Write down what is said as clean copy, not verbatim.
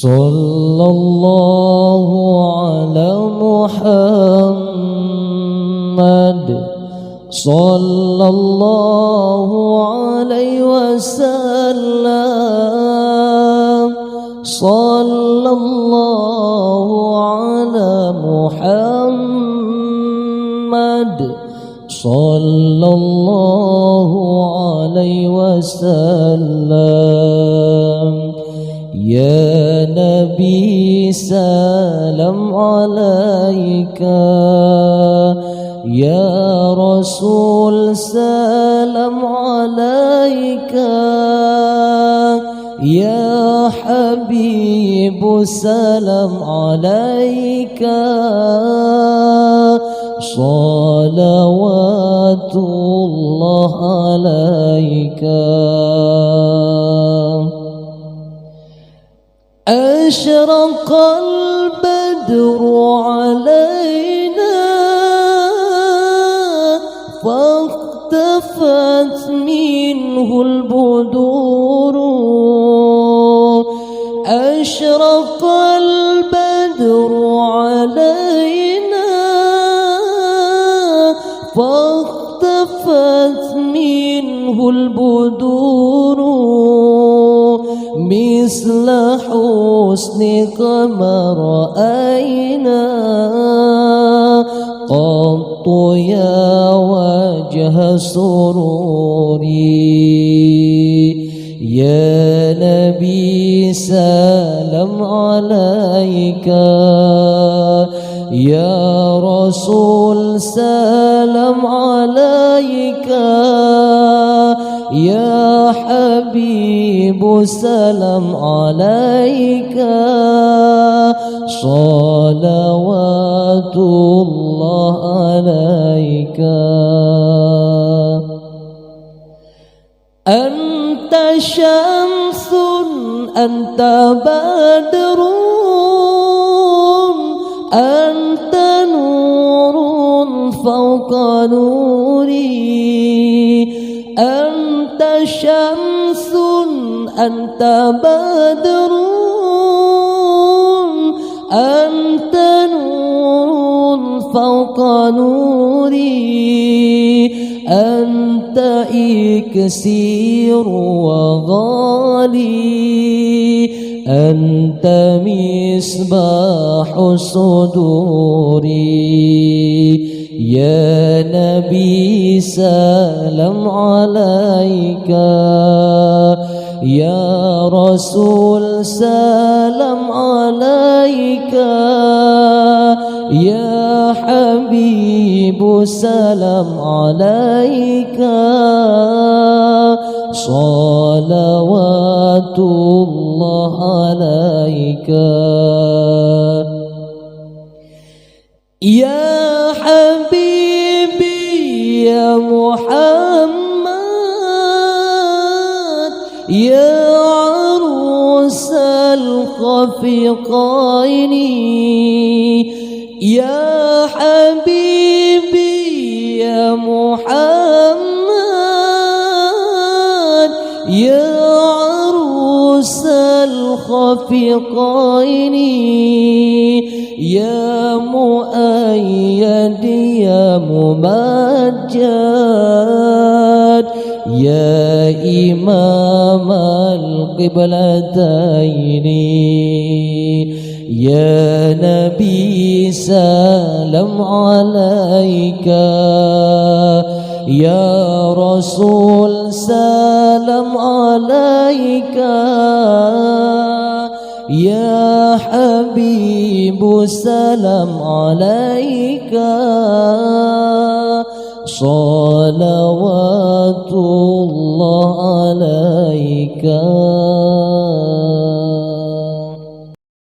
Sallallahu ala Muhammad, sallallahu alaihi wasallam, sallallahu ala Muhammad, sallallahu alaihi wasallam. Ya Nabi salam alaika, ya Rasul salam alaika, ya Habib salam alaika, salawatullah alaika. أشرق البدر علينا فاختفت منه البدور، أشرق البدر علينا فاختفت منه البدور، مثل حسنك ما رأينا قط يا وجه سروري. يا نبي سلام عليك، يا رسول سلام عليك، يا حبيب سلام عليك، صلوات الله عليك. أنت شمس أنت بدر أنت نور فوق نوري، أنت شمس أنت بدر أنت نور فوق نوري، أنت إكسير وغالي، أنت مصباح صدوري. يا نبي سلام عليك، يا رسول سلام عليك، يا حبيب سلام عليك، صلوات الله عليك. يا حبيبي يا محمد، يا عروس الخفقين، يا حبيبي يا محمد، يا عروس الخفقين، يا مؤيد يا ممجد، يا إمام القبلتين. يا نبي سلام عليك، يا رسول سلام عليك، يا حبيب سلام عليك، صلوات الله عليك.